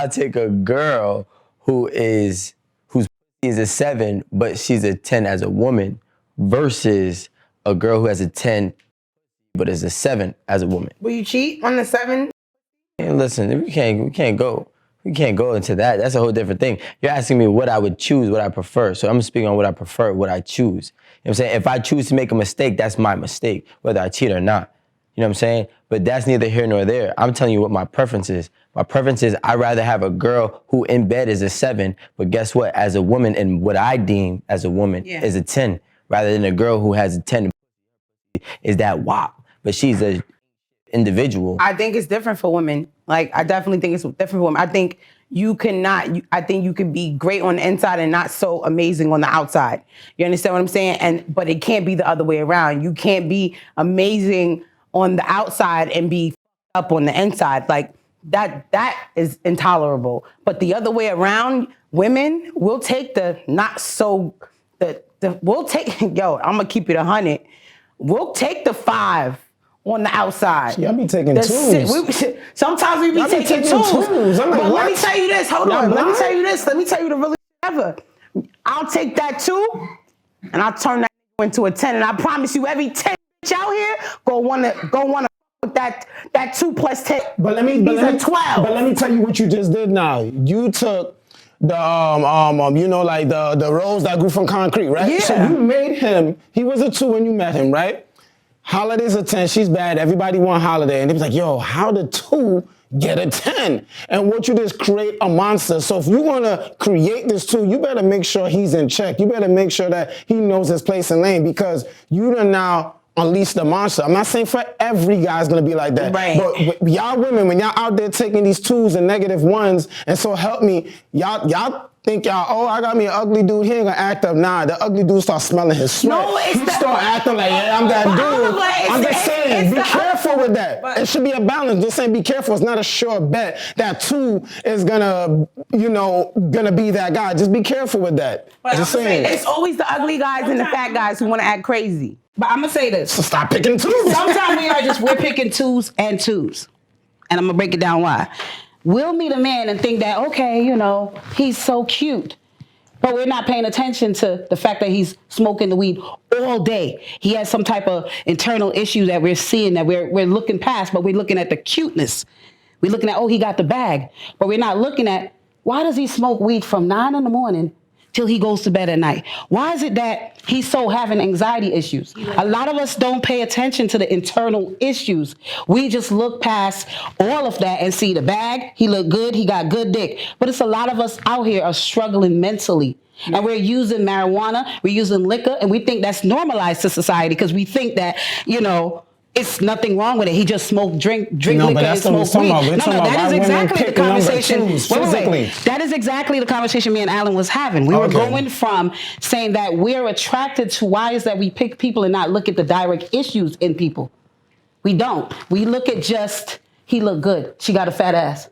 I'll take a girl whose is a 7, but she's a 10 as a woman, versus a girl who has a 10, but is a 7 as a woman. Will you cheat on the 7? And listen, we can't go into that. That's a whole different thing. You're asking me what I would choose, what I prefer. So I'm speaking on what I prefer, what I choose. You know what I'm saying? If I choose to make a mistake, that's my mistake, whether I cheat or not. You know what I'm saying? But that's neither here nor there. I'm telling you what my preference is. My preference is I'd rather have a girl who in bed is a 7, but guess what? As a woman, and what I deem as a woman is a 10, rather than a girl who has a 10 is that wop, but she's a individual. I think it's different for women. Like, I definitely think it's different for women. I think you can be great on the inside and not so amazing on the outside. You understand what I'm saying? But it can't be the other way around. You can't be amazing on the outside and be up on the inside. Like, that is intolerable. But the other way around, women will take the not so, we'll take, yo, I'm gonna keep it 100. We'll take the 5 on the outside. Y'all be taking 2s. Sometimes we be taking 2s. I'm like, but what? let me tell you this, hold on. Let me tell you this. Let me tell you the really ever. I'll take that 2 and I'll turn that into a 10. And I promise you, every 10 out here go wanna with that 2 plus 10. But let me 12. But let me tell you what you just did now. You took the you know, like the rose that grew from concrete, right? Yeah. So you made him, he was a 2 when you met him, right? Holiday's a 10, she's bad, everybody want Holiday. And he was like, yo, how did 2 get a 10? And what you did is create a monster. So if you wanna create this 2, you better make sure he's in check. You better make sure that he knows his place in lane, because you done now unleash the monster. I'm not saying for every guy's gonna be like that. Right. But y'all women, when y'all out there taking these 2s and -1s, and so help me, y'all think y'all, I got me an ugly dude, he ain't gonna act up. Nah, the ugly dude start smelling his sweat. No, it's he start acting like, yeah, I'm that dude. I'm just saying, be careful with that. It should be a balance. Just saying, be careful. It's not a sure bet that 2 is gonna, gonna be that guy. Just be careful with that. But just saying. It's always the ugly guys and the fat guys who wanna act crazy. But I'm gonna say this. So stop picking 2s. Sometimes we're picking 2s and 2s. And I'm gonna break it down why. We'll meet a man and think that, okay, he's so cute. But we're not paying attention to the fact that he's smoking the weed all day. He has some type of internal issue that we're seeing, that we're looking past, but we're looking at the cuteness. We're looking at, he got the bag. But we're not looking at, why does he smoke weed from 9 in the morning till he goes to bed at night? Why is it that he's so having anxiety issues? A lot of us don't pay attention to the internal issues. We just look past all of that and see the bag, he look good, he got good dick. But it's a lot of us out here are struggling mentally. And we're using marijuana, we're using liquor, and we think that's normalized to society because we think that, it's nothing wrong with it. He just drink liquor and smoke weed. That is exactly the conversation. Wait. That is exactly the conversation me and Alan was having. We were going from saying that we're attracted to why is that we pick people and not look at the direct issues in people. We don't. We look at just, he looked good. She got a fat ass.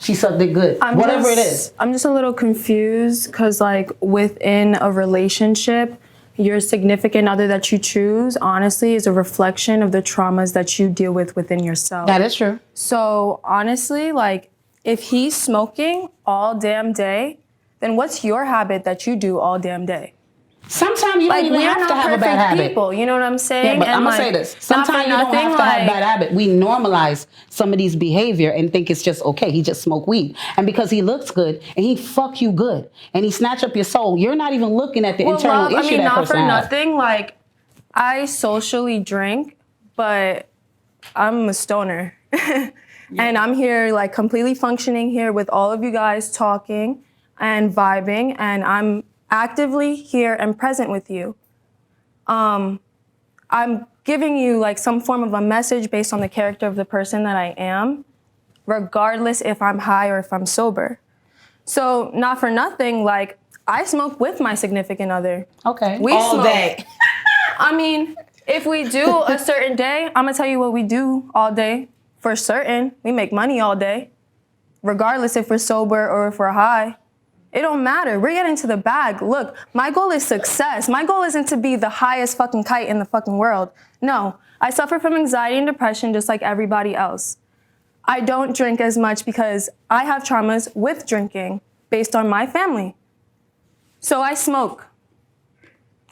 She sucked it good. Whatever it is. I'm just a little confused because like within a relationship, your significant other that you choose, honestly, is a reflection of the traumas that you deal with within yourself. That is true. So honestly, like, if he's smoking all damn day, then what's your habit that you do all damn day? Sometimes you don't even have to have a bad habit. People, you know what I'm saying? Yeah, but I'm going to say this. Sometimes you don't have to have a bad habit. We normalize somebody's behavior and think it's just okay. He just smoked weed. And because he looks good and he fuck you good and he snatch up your soul, you're not even looking at the internal issue that person has. Not for nothing, like, I socially drink, but I'm a stoner. And I'm here, like, completely functioning here with all of you guys talking and vibing, and I'm actively here and present with you. I'm giving you like some form of a message based on the character of the person that I am, regardless if I'm high or if I'm sober. So not for nothing, like I smoke with my significant other. Okay. We all smoke. Day. I mean, if we do a certain day, I'm gonna tell you what we do all day. For certain, we make money all day, regardless if we're sober or if we're high. It don't matter. We're getting to the bag. Look, my goal is success. My goal isn't to be the highest fucking kite in the fucking world. No, I suffer from anxiety and depression just like everybody else. I don't drink as much because I have traumas with drinking based on my family. So I smoke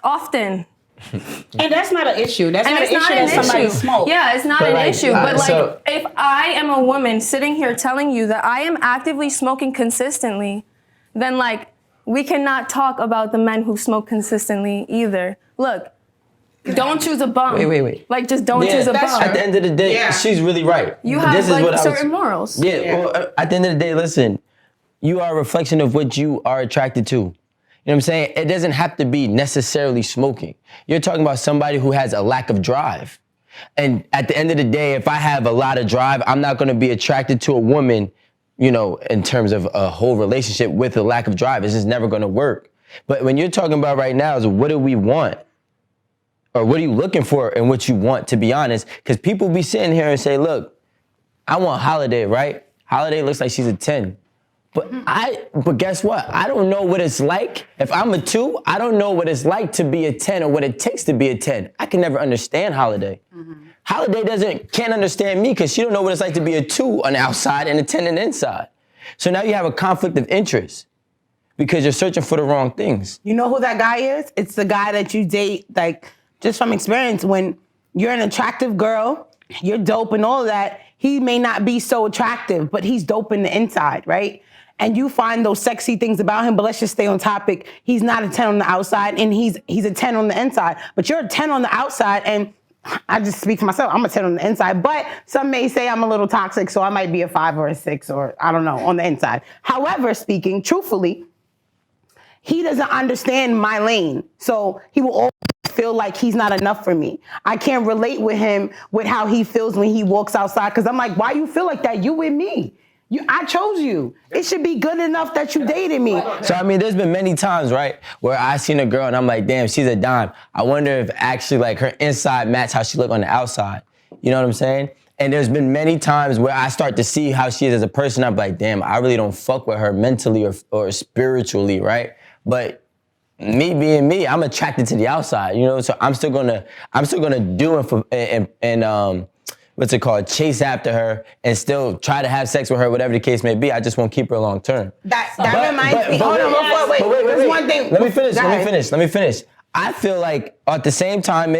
often. And that's not an issue. That's And not an it's issue not an that somebody issue. smokes. Yeah, it's not But an like, issue. But like, so- if I am a woman sitting here telling you that I am actively smoking consistently, then like, we cannot talk about the men who smoke consistently either. Look, don't choose a bum. Wait. Like, just don't Yeah, choose a bum. at the end of the day, Yeah. she's really right. You But have this is like what I was- certain morals. Yeah, well, at the end of the day, listen, you are a reflection of what you are attracted to. You know what I'm saying? It doesn't have to be necessarily smoking. You're talking about somebody who has a lack of drive. And at the end of the day, if I have a lot of drive, I'm not gonna be attracted to a woman, you know, in terms of a whole relationship with a lack of drive. It's just never gonna work. But when you're talking about right now is what do we want? Or what are you looking for and what you want, to be honest? Because people be sitting here and say, look, I want Holiday, right? Holiday looks like she's a 10. But guess what? I don't know what it's like. If I'm a 2, I don't know what it's like to be a 10 or what it takes to be a 10. I can never understand Holiday. Holiday can't understand me because she don't know what it's like to be a 2 on the outside and a 10 on the inside. So now you have a conflict of interest because you're searching for the wrong things. You know who that guy is? It's the guy that you date, like, just from experience. When you're an attractive girl, you're dope and all of that, he may not be so attractive, but he's dope in the inside, right? And you find those sexy things about him, but let's just stay on topic. He's not a 10 on the outside, and he's a 10 on the inside. But you're a 10 on the outside, and I just speak for myself, I'm a 10 on the inside, but some may say I'm a little toxic, so I might be a 5 or a 6, or I don't know, on the inside. However, speaking truthfully, he doesn't understand my lane. So he will always feel like he's not enough for me. I can't relate with him with how he feels when he walks outside, because I'm like, why you feel like that? You with me. I chose you. It should be good enough that you dated me. So, I mean, there's been many times, right, where I seen a girl and I'm like, damn, she's a dime. I wonder if actually, like, her inside match how she look on the outside. You know what I'm saying? And there's been many times where I start to see how she is as a person. I'm like, damn, I really don't fuck with her mentally or spiritually, right? But me being me, I'm attracted to the outside, you know? So I'm still gonna do it for, and what's it called, chase after her and still try to have sex with her, whatever the case may be. I just won't keep her long term. That reminds me. Hold on, wait. There's one thing. Let me finish. I feel like at the same time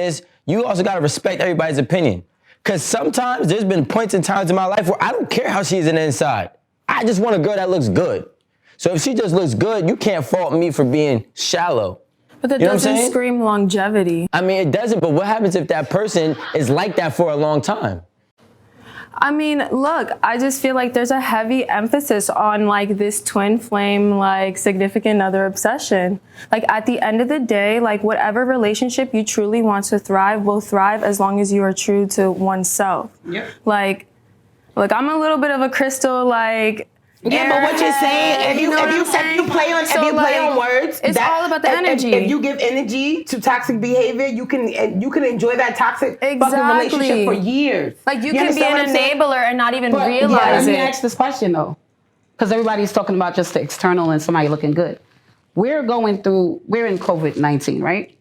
you also gotta respect everybody's opinion. Cause sometimes there's been points in times in my life where I don't care how she's in the inside. I just want a girl that looks good. So if she just looks good, you can't fault me for being shallow. But that You know what I'm doesn't saying? scream longevity. I mean, it doesn't, but what happens if that person is like that for a long time? I mean, look, I just feel like there's a heavy emphasis on like this twin flame, like significant other obsession. Like at the end of the day, like whatever relationship you truly want to thrive will thrive as long as you are true to oneself. Yeah. Like, look, I'm a little bit of a crystal, like, Yeah, but what you're saying, if you play on words, it's all about the energy. If you give energy to toxic behavior, you can enjoy that toxic fucking relationship for years. Like you can be an enabler and not even Let realize me it. ask this question though, because everybody's talking about just the external and somebody looking good. We're in COVID-19, right?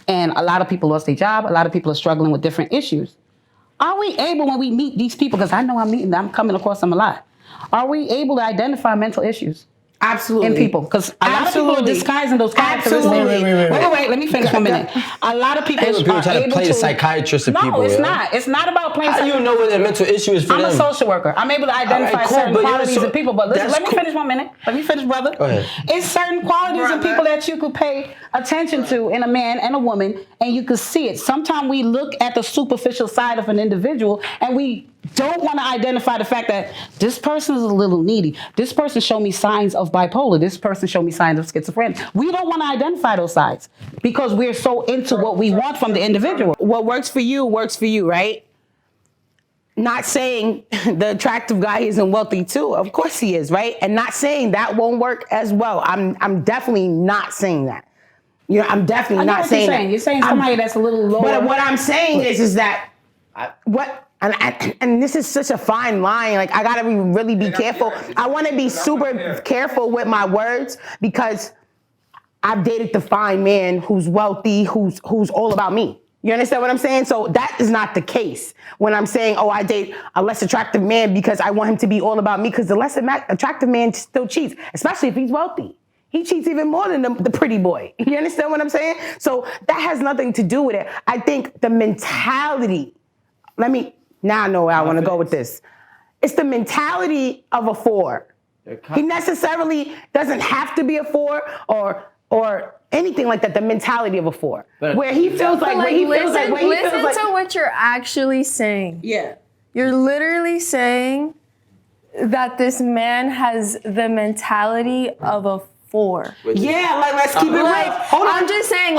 And a lot of people lost their job. A lot of people are struggling with different issues. Are we able, when we meet these people, because I know I'm coming across them a lot, are we able to identify mental issues? Absolutely. In people, because a lot of people are disguising those characteristics. Wait, let me finish 1 minute. A lot of people, People try to play the psychiatrist of people. No, it's not. It's not about playing. How do you know what a mental issue is for I'm them? a social worker. I'm able to identify certain qualities in people. But listen, let me finish 1 minute. Let me finish, brother. Go ahead. It's certain qualities in people that you could pay attention to in a man and a woman, and you could see it. Sometimes we look at the superficial side of an individual, and we don't want to identify the fact that this person is a little needy. This person showed me signs of bipolar. This person showed me signs of schizophrenia. We don't want to identify those sides because we're so into what we want from the individual. What works for you, right? Not saying the attractive guy isn't wealthy too. Of course he is, right? And not saying that won't work as well. I'm definitely not saying that. You know, I'm definitely not saying that. You're saying somebody that's a little lower. But what I'm saying is that and this is such a fine line. Like I gotta really be careful. I want to be super careful with my words because I've dated the fine man who's wealthy, who's all about me. You understand what I'm saying? So that is not the case when I'm saying, oh, I date a less attractive man because I want him to be all about me, because the less attractive man still cheats, especially if he's wealthy. He cheats even more than the pretty boy. You understand what I'm saying? So that has nothing to do with it. I think the mentality, now I know where I want to go with this. It's the mentality of a 4. He necessarily doesn't have to be a 4 or anything like that. The mentality of a 4, where he feels like, listen to what you're actually saying. Yeah, you're literally saying that this man has the mentality of a 4. Yeah, like let's keep it real. Hold on. I'm just saying,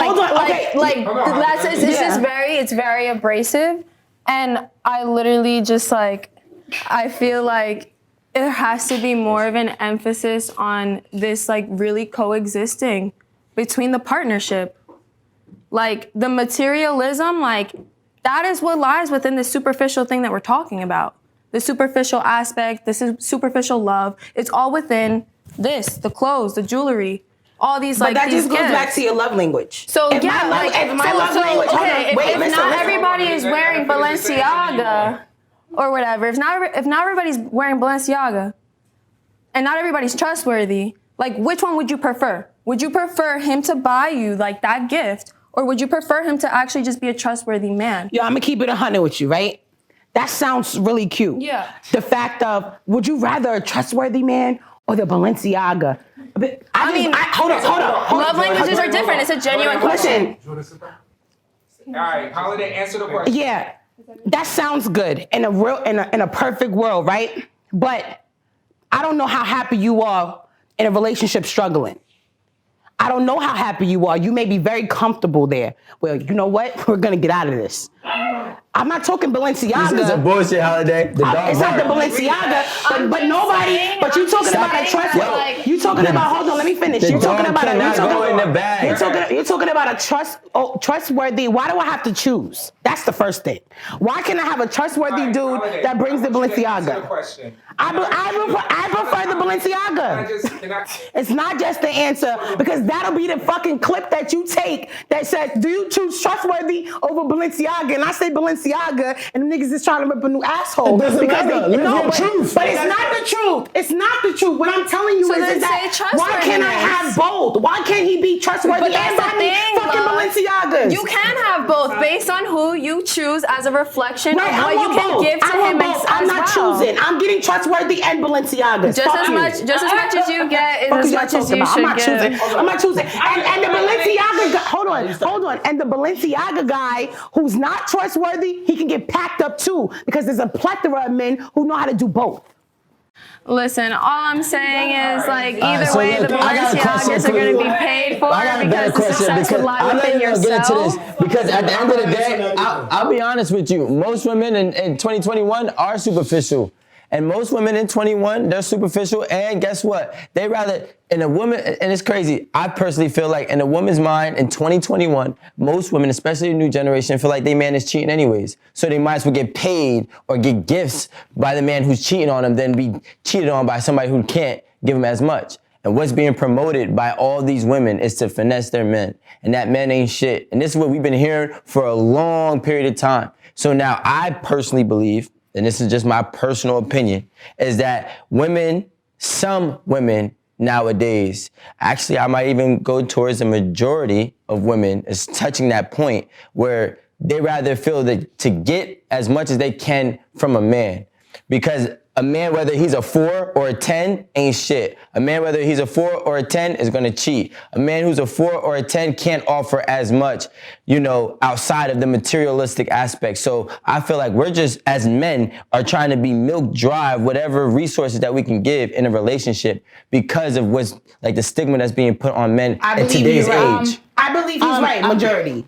it's very abrasive, and I literally just like, I feel like there has to be more of an emphasis on this, like, really coexisting between the partnership. Like, the materialism, like, that is what lies within the superficial thing that we're talking about. The superficial aspect, this is superficial love. It's all within this, the clothes, the jewelry, all these, like, but that these just goes gifts. back to your love language. So if not everybody is wearing Balenciaga or whatever, if not everybody's wearing Balenciaga and not everybody's trustworthy, like, which one would you prefer? Would you prefer him to buy you, like, that gift, or would you prefer him to actually just be a trustworthy man? Yo, I'm gonna keep it 100 with you, right? That sounds really cute. Yeah. The fact of, would you rather a trustworthy man or the Balenciaga? Hold on. Love languages are different. It's a genuine question. Listen. All right, Holiday, answer the question. Yeah, that sounds good in a perfect world, right? But I don't know how happy you are in a relationship struggling. I don't know how happy you are. You may be very comfortable there. Well, you know what? We're gonna get out of this. I'm not talking Balenciaga. This is a bullshit holiday. It's not the Balenciaga, but nobody. But you talking about a trust. You talking about? Hold on, let me finish. You're talking about You're talking about a trustworthy. Why do I have to choose? That's the first thing. Why can't I have a trustworthy dude that brings the Balenciaga? I prefer the Balenciaga. It's not just the answer, because that'll be the fucking clip that you take that says, do you choose trustworthy over Balenciaga? And I say Balenciaga, and the niggas is trying to rip a new asshole. It doesn't matter. But it's not the truth. It's not the truth. What I'm telling you is that why can't I have both? Why can't he be trustworthy and buy me fucking Balenciagas? You can have both based on who you choose as a reflection of what you can give to him as well. I'm not choosing. I'm getting trustworthy and Balenciagas. Just as much as you get is as much as you should give. I'm not choosing. And the Balenciaga guy, hold on. And the Balenciaga guy who's not trustworthy, he can get packed up too, because there's a plethora of men who know how to do both. Listen, all I'm saying is, like, either way, the Balenciagas are going to be paid for because the success will lie within yourself. Because at the end of the day, I'll be honest with you, most women in 2021 are superficial. And most women in 21, they're superficial, and guess what? They rather, in a woman, and it's crazy, I personally feel like in a woman's mind in 2021, most women, especially the new generation, feel like their man is cheating anyways. So they might as well get paid or get gifts by the man who's cheating on them than be cheated on by somebody who can't give them as much. And what's being promoted by all these women is to finesse their men. And that men ain't shit. And this is what we've been hearing for a long period of time. So now I personally believe, and this is just my personal opinion, is that some women nowadays, actually I might even go towards the majority of women is touching that point where they rather feel that to get as much as they can from a man. Because a man, whether he's a 4 or a 10, ain't shit. A man, whether he's a 4 or a 10, is gonna cheat. A man who's a 4 or a 10 can't offer as much, outside of the materialistic aspect. So I feel like we're just, as men, are trying to be milk dry whatever resources that we can give in a relationship because of what's, like, the stigma that's being put on men in today's age. I believe he's right, majority.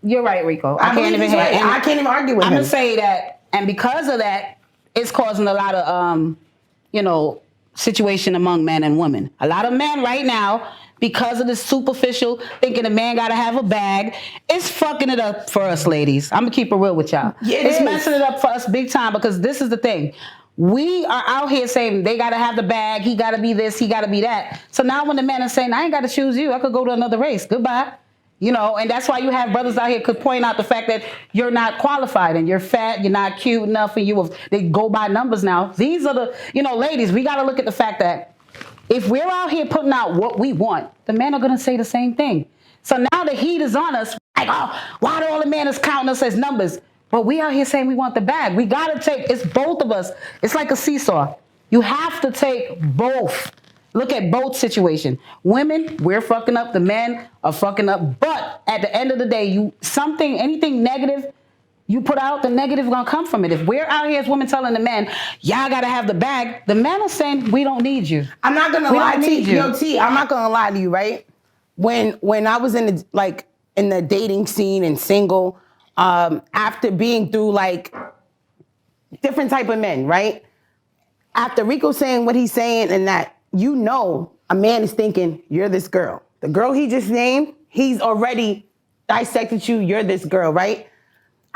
You're right, Rico. I can't even argue with him. I'm gonna say that, and because of that, it's causing a lot of, situation among men and women. A lot of men right now, because of this superficial thinking a man gotta have a bag, it's fucking it up for us ladies. I'm gonna keep it real with y'all. Yeah, it's messing it up for us big time, because this is the thing. We are out here saying they gotta have the bag, he gotta be this, he gotta be that. So now when the man is saying, I ain't gotta choose you, I could go to another race, goodbye. You know, and that's why you have brothers out here could point out the fact that you're not qualified and you're fat, you're not cute enough, and they go by numbers now. These are the, ladies, we got to look at the fact that if we're out here putting out what we want, the men are going to say the same thing. So now the heat is on us. Like, oh, why do all the men is counting us as numbers? But we out here saying we want the bag. We got to take, it's both of us. It's like a seesaw. You have to take both. Look at both situations. Women, we're fucking up. The men are fucking up. But at the end of the day, anything negative you put out, the negative gonna come from it. If we're out here as women telling the men, y'all gotta have the bag, the men are saying, we don't need you. I'm not gonna lie to you. T, I'm not gonna lie to you, right? When I was in the dating scene and single, after being through like different type of men, right? After Rico saying what he's saying and that, a man is thinking, you're this girl. The girl he just named, he's already dissected you, you're this girl, right?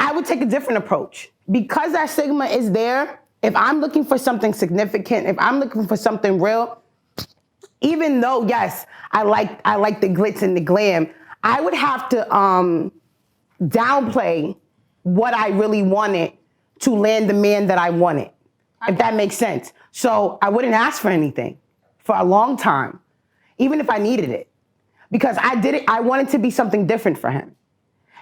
I would take a different approach. Because that stigma is there, if I'm looking for something significant, if I'm looking for something real, even though, yes, I like the glitz and the glam, I would have to downplay what I really wanted to land the man that I wanted, if that makes sense. So I wouldn't ask for anything for a long time, even if I needed it. Because I wanted to be something different for him.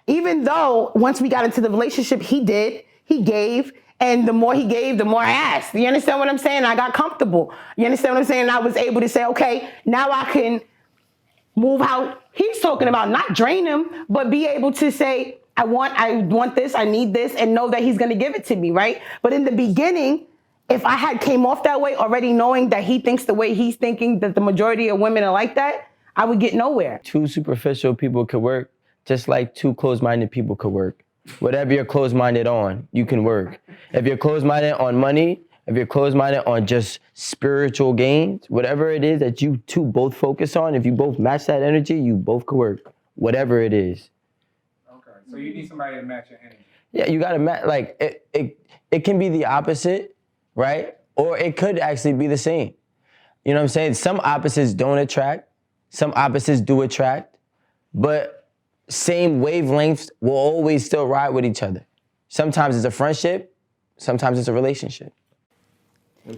Even though once we got into the relationship, he gave, and the more he gave, the more I asked. You understand what I'm saying? I got comfortable. You understand what I'm saying? I was able to say, okay, now I can move how he's talking about, not drain him, but be able to say, I want this, I need this, and know that he's gonna give it to me, right? But in the beginning, if I had came off that way already knowing that he thinks the way he's thinking, that the majority of women are like that, I would get nowhere. Two superficial people could work just like two closed-minded people could work. Whatever you're closed-minded on, you can work. If you're closed-minded on money, if you're closed-minded on just spiritual gains, whatever it is that you two both focus on, if you both match that energy, you both could work. Whatever it is. Okay, so you need somebody to match your energy. Yeah, you gotta match, like, it can be the opposite, right? Or it could actually be the same. You know what I'm saying? Some opposites don't attract, some opposites do attract, but same wavelengths will always still ride with each other. Sometimes it's a friendship, sometimes it's a relationship.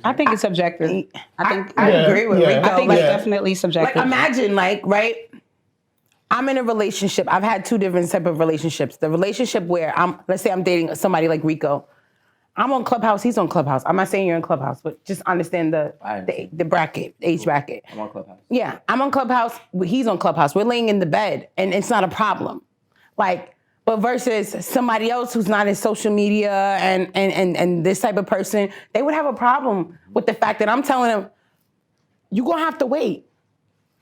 I think it's subjective. I agree with Rico. I think it's definitely subjective. Like imagine, right? I'm in a relationship. I've had two different type of relationships. The relationship where let's say I'm dating somebody like Rico. I'm on Clubhouse, he's on Clubhouse. I'm not saying you're in Clubhouse, but just understand the bracket, the age bracket. I'm on Clubhouse. Yeah, I'm on Clubhouse, he's on Clubhouse. We're laying in the bed, and it's not a problem. Like, but versus somebody else who's not in social media and this type of person, they would have a problem with the fact that I'm telling them, you're gonna have to wait.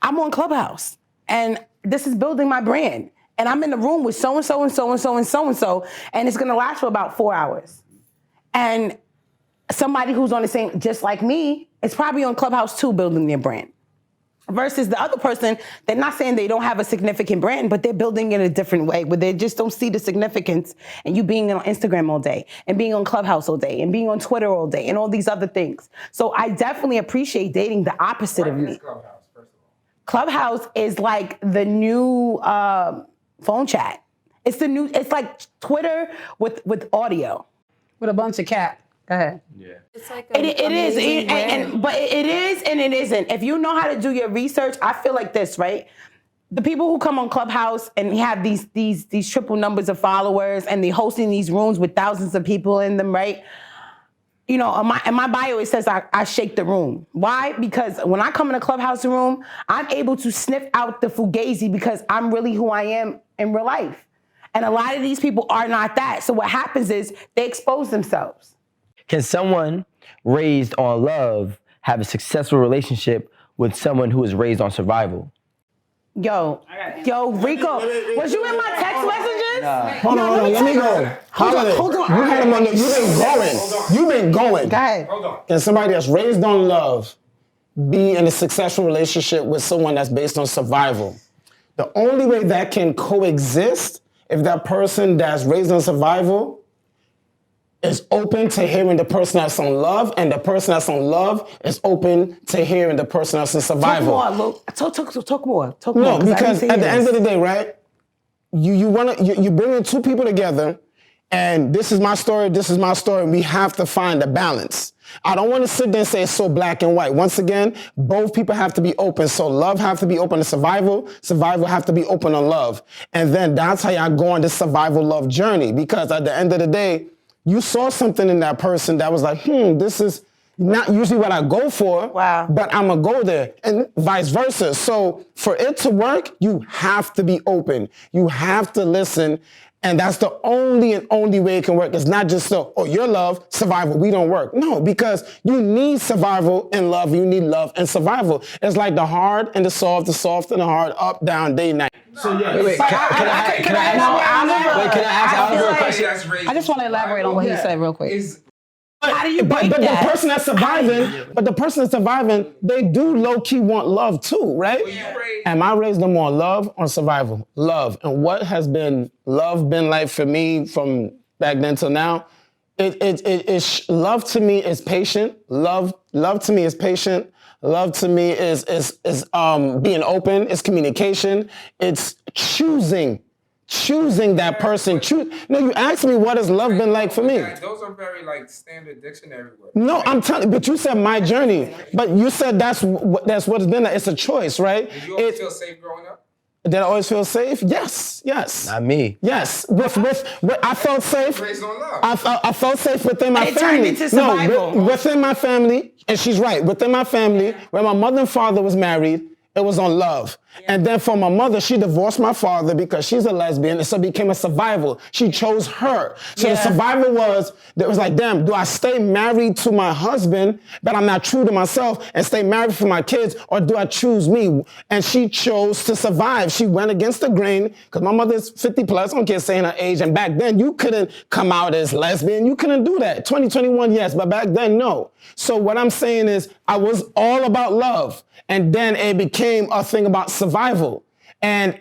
I'm on Clubhouse, and this is building my brand. And I'm in the room with so-and-so and so-and-so and so-and-so, and it's gonna last for about 4 hours. And somebody who's on the same, just like me, is probably on Clubhouse too, building their brand. Versus the other person, they're not saying they don't have a significant brand, but they're building it a different way, where they just don't see the significance in you being on Instagram all day, and being on Clubhouse all day, and being on Twitter all day, and all these other things. So I definitely appreciate dating the opposite of me. Clubhouse, first of all? Clubhouse is like the new phone chat. It's like Twitter with audio. With a bunch of cat. Go ahead. Yeah. It's like It is, but it is and it isn't. If you know how to do your research, I feel like this, right? The people who come on Clubhouse and have these triple numbers of followers, and they hosting these rooms with thousands of people in them, right? You know, in my bio, it says I shake the room. Why? Because when I come in a Clubhouse room, I'm able to sniff out the fugazi because I'm really who I am in real life. And a lot of these people are not that. So what happens is they expose themselves. Can someone raised on love have a successful relationship with someone who is raised on survival? Yo, Rico, was you in my text messages? Hold on, let me go. Hold on. You had him on you've been going. Go ahead. Hold on. Can somebody that's raised on love be in a successful relationship with someone that's based on survival? The only way that can coexist if that person that's raised on survival is open to hearing the person that's on love, and the person that's on love is open to hearing the person that's in survival. Talk more. Talk more. No, because at the end of the day, right? you bringing two people together, and this is my story, this is my story. We have to find a balance. I don't want to sit there and say it's so black and white. Once again, both people have to be open. So love have to be open to survival. Survival have to be open to love. And then that's how y'all go on this survival love journey. Because at the end of the day, you saw something in that person that was like, this is not usually what I go for, but I'm going to go there, and vice versa. So for it to work, you have to be open. You have to listen, and that's the only way it can work. It's not just your love, survival, we don't work. No, because you need survival and love, you need love and survival. It's like the hard and the soft and the hard, up, down, day, night. So yeah, Can I ask Oliver a question? I just want to elaborate on what he said real quick. How do you break but that? the person that's surviving, they do low-key want love too, right? Am I raised them on love or survival? Love. And what has love been like for me from back then till now? Love to me is patient. Love to me is patient. Love to me is being open. It's communication. It's choosing that person. No, you asked me what has love been like for me. Those are very like standard dictionary words. No, I'm telling you, but you said my journey. But you said that's what it's been like. It's a choice, right? Did you always feel safe growing up? Did I always feel safe? Yes. Not me. Yes. With I felt safe. Raised on love. I felt safe within my And it family. turned into survival. No, within my family, and she's right. Within my family, when my mother and father was married, it was on love. And then for my mother, she divorced my father because she's a lesbian, and so it became a survival. She chose her. So the survival was like, damn, do I stay married to my husband, but I'm not true to myself, and stay married for my kids, or do I choose me? And she chose to survive. She went against the grain, because my mother's 50 plus, I don't care saying her age, and back then you couldn't come out as lesbian. You couldn't do that. 2021, yes, but back then, no. So what I'm saying is, I was all about love. And then it became a thing about survival. And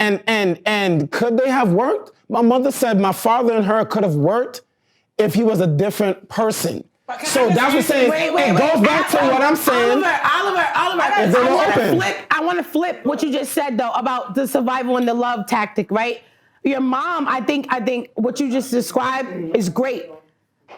could they have worked? My mother said my father and her could have worked if he was a different person. So that's what I'm saying. It goes back to what I'm saying. Oliver, I want to flip what you just said though about the survival and the love tactic, right? Your mom, I think what you just described is great.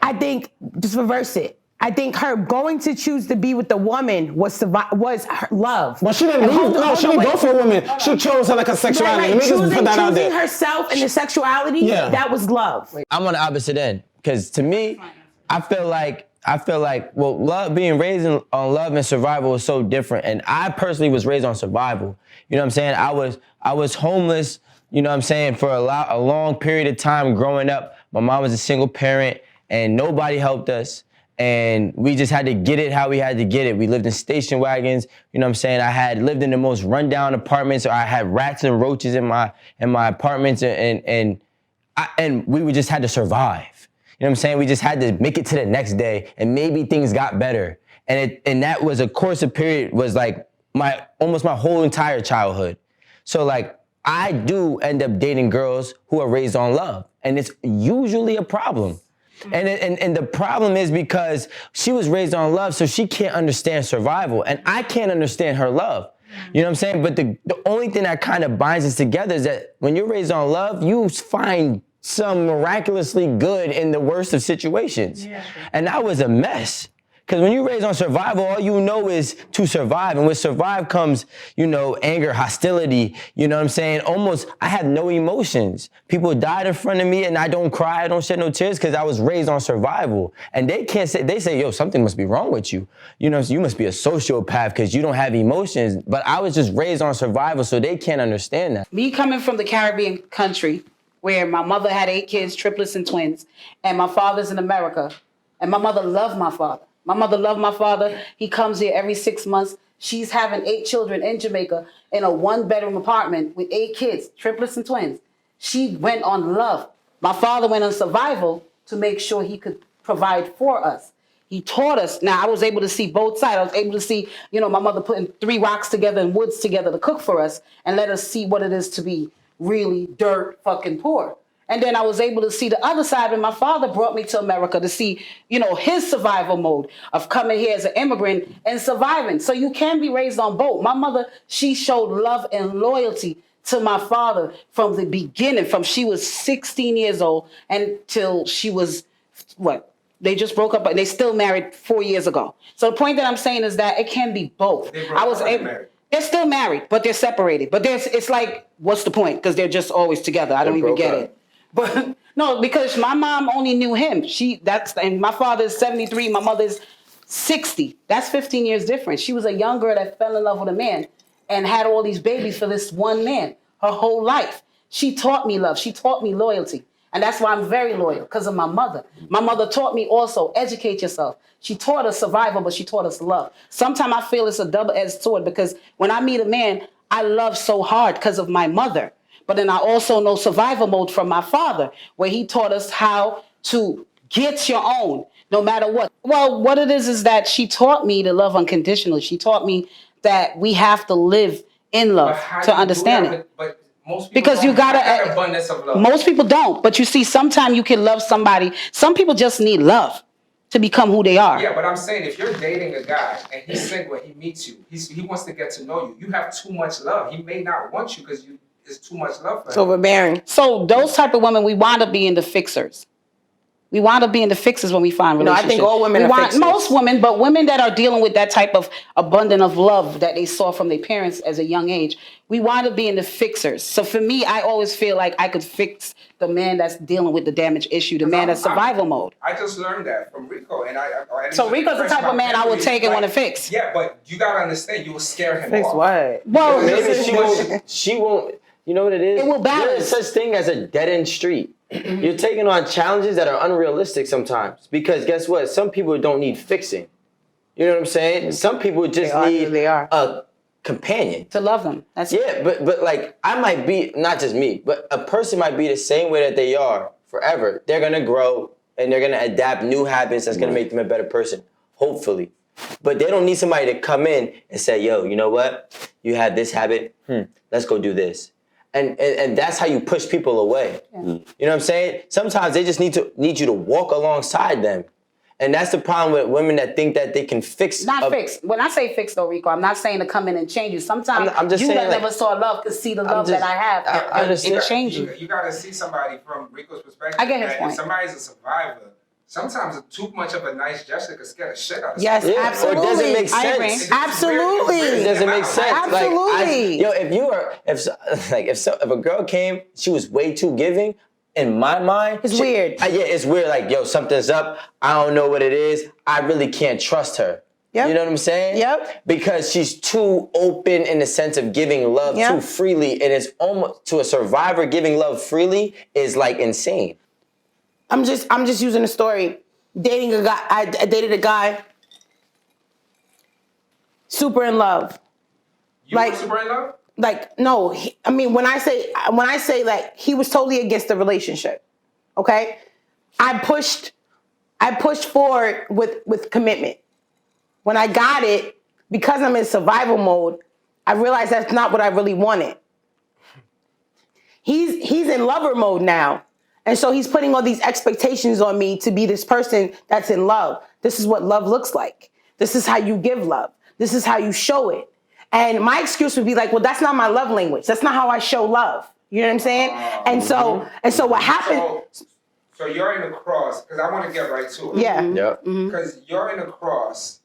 I think just reverse it. I think her going to choose to be with the woman was her love. But she didn't she didn't go for a woman. She chose her like a sexuality. Let me just put that out there. Choosing herself and the sexuality, that was love. I'm on the opposite end, because to me, I feel like love, being raised on love and survival is so different. And I personally was raised on survival. You know what I'm saying? I was homeless, you know what I'm saying, for a long period of time growing up. My mom was a single parent and nobody helped us. And we just had to get it how we had to get it. We lived in station wagons, you know what I'm saying? I had lived in the most rundown apartments. I had rats and roaches in my apartments, and we just had to survive. You know what I'm saying? We just had to make it to the next day, and maybe things got better. And that was a course of period, was like almost my whole entire childhood. So like, I do end up dating girls who are raised on love, and it's usually a problem. And the problem is because she was raised on love, so she can't understand survival, and I can't understand her love. You know what I'm saying? But the only thing that kind of binds us together is that when you're raised on love, you find some miraculously good in the worst of situations. Yeah. And that was a mess. Because when you're raised on survival, all you know is to survive. And with survive comes, anger, hostility, you know what I'm saying? Almost, I have no emotions. People died in front of me and I don't cry, I don't shed no tears because I was raised on survival. And they say, yo, something must be wrong with you. You must be a sociopath because you don't have emotions. But I was just raised on survival, so they can't understand that. Me coming from the Caribbean country, where my mother had 8 kids, triplets and twins, and my father's in America, and my mother loved my father. My mother loved my father. He comes here every 6 months. She's having 8 children in Jamaica in a 1-bedroom apartment with 8 kids, triplets and twins. She went on love. My father went on survival to make sure he could provide for us. He taught us. Now, I was able to see both sides. I was able to see, my mother putting 3 rocks together and woods together to cook for us and let us see what it is to be really dirt fucking poor. And then I was able to see the other side when my father brought me to America to see, his survival mode of coming here as an immigrant and surviving. So you can be raised on both. My mother, she showed love and loyalty to my father from the beginning, from she was 16 years old until she was, what? They just broke up, but they still married 4 years ago. So the point that I'm saying is that it can be both. They're still married, but they're separated. But it's like, what's the point? Because they're just always together. I don't even get it. But no, because my mom only knew him. And my father is 73, my mother's 60. That's 15 years difference. She was a young girl that fell in love with a man and had all these babies for this one man her whole life. She taught me love. She taught me loyalty. And that's why I'm very loyal, because of my mother. My mother taught me also, educate yourself. She taught us survival, but she taught us love. Sometimes I feel it's a double-edged sword, because when I meet a man, I love so hard because of my mother. But then I also know survival mode from my father, where he taught us how to get your own, no matter what. Well, what it is that she taught me to love unconditionally. She taught me that we have to live in love to understand it. But most people because you gotta have that abundance of love. Most people don't, but you see, sometimes you can love somebody. Some people just need love to become who they are. Yeah, but I'm saying if you're dating a guy and he's single and he meets you, he wants to get to know you. You have too much love. He may not want you because it's too much love for him. It's overbearing. So those type of women, we wind up being the fixers. We wind up being the fixers when we find relationships. No, I think all women are fixers. Most women, but women that are dealing with that type of abundance of love that they saw from their parents as a young age, we wind up being the fixers. So for me, I always feel like I could fix the man that's dealing with the damage issue, the man that's survival mode. I just learned that from Rico. So Rico's the type of man I would take and want to fix. Yeah, but you got to understand, you will scare him Fix off. what? Well, Maybe she won't, you know what it is? It will balance. There's such thing as a dead-end street. You're taking on challenges that are unrealistic sometimes. Because guess what? Some people don't need fixing. You know what I'm saying? Some people just need a companion. To love them. That's but like, I might be, not just me, but a person might be the same way that they are forever. They're going to grow and they're going to adapt new habits that's going to make them a better person, hopefully. But they don't need somebody to come in and say, yo, you know what? You have this habit. Let's go do this. And that's how you push people away. Yeah. You know what I'm saying? Sometimes they just need you to walk alongside them. And that's the problem with women that think that they can fix. Fix. When I say fix though, Rico, I'm not saying to come in and change you. Sometimes I'm just you saying, that never saw love could see the love that I have. I understand. It change you. You got to see somebody from Rico's perspective. I get his point. If somebody's a survivor, sometimes too much of a nice gesture could scare the shit out of Yes, somebody. absolutely. Or it doesn't make sense. Absolutely. It doesn't make sense. Absolutely. If a girl came, she was way too giving. In my mind, it's weird. It's weird. Like, yo, something's up. I don't know what it is. I really can't trust her. Yep. You know what I'm saying? Yep. Because she's too open in the sense of giving love too freely, and it's almost to a survivor giving love freely is like insane. I'm just using a story. Dating a guy. I dated a guy. Super in love. You were super in love? Like, no, when I say like he was totally against the relationship, okay? I pushed forward with commitment. When I got it, because I'm in survival mode, I realized that's not what I really wanted. He's in lover mode now. And so he's putting all these expectations on me to be this person that's in love. This is what love looks like. This is how you give love. This is how you show it. And my excuse would be like, well, that's not my love language. That's not how I show love. You know what I'm saying? And so what happened? So you're in a cross, because I want to get right to it. Yeah. Yep. Because you're in a cross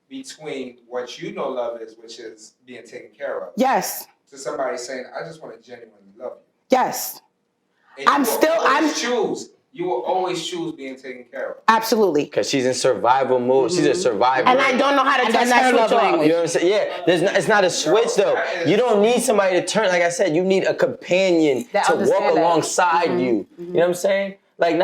between what you know love is, which is being taken care of. Yes. To somebody saying, I just want to genuinely love you. Yes. You will always choose being taken care of. Absolutely. Because she's in survival mode. She's a survivor. And I don't know how to turn that switch off. You know what I'm saying? Yeah, it's not a switch though. You don't need somebody to turn. Like I said, you need a companion to walk alongside you. You know what I'm saying? Like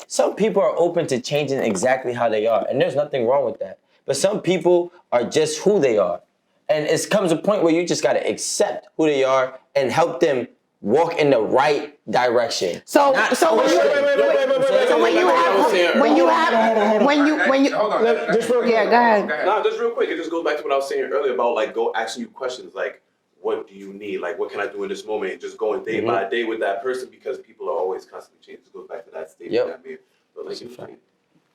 some people are open to changing exactly how they are. And there's nothing wrong with that. But some people are just who they are. And it comes a point where you just got to accept who they are and help them walk in the right direction. So when you yeah, go ahead. No, just real quick. It just goes back to what I was saying earlier about like asking you questions like, what do you need? Like, what can I do in this moment? And just going day by day with that person because people are always constantly changing. It goes back to that statement that made.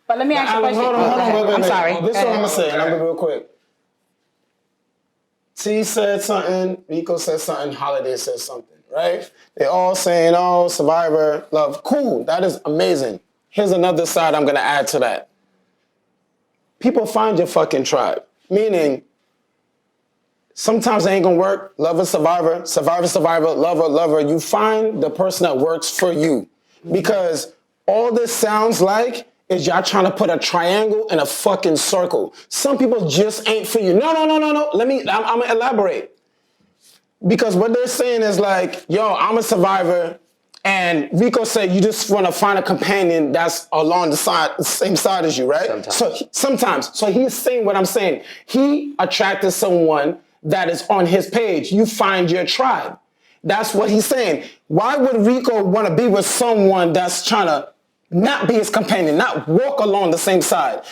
But let me ask you a question. Hold on, wait. I'm sorry. This is what I'm gonna say, and I'm gonna be real quick. T said something, Rico said something, Holiday said something, right? They all saying, oh, survivor, love. Cool, that is amazing. Here's another side I'm gonna add to that. People find your fucking tribe. Meaning, sometimes it ain't gonna work. Lover, survivor, survivor, survivor, lover, lover. You find the person that works for you. Because all this sounds like is y'all trying to put a triangle in a fucking circle. Some people just ain't for you. No. I'm gonna elaborate. Because what they're saying is like, yo, I'm a survivor, and Rico said you just want to find a companion that's along the same side as you, right? Sometimes. So he's saying what I'm saying. He attracted someone that is on his page. You find your tribe. That's what he's saying. Why would Rico want to be with someone that's trying to not be his companion, not walk along the same side?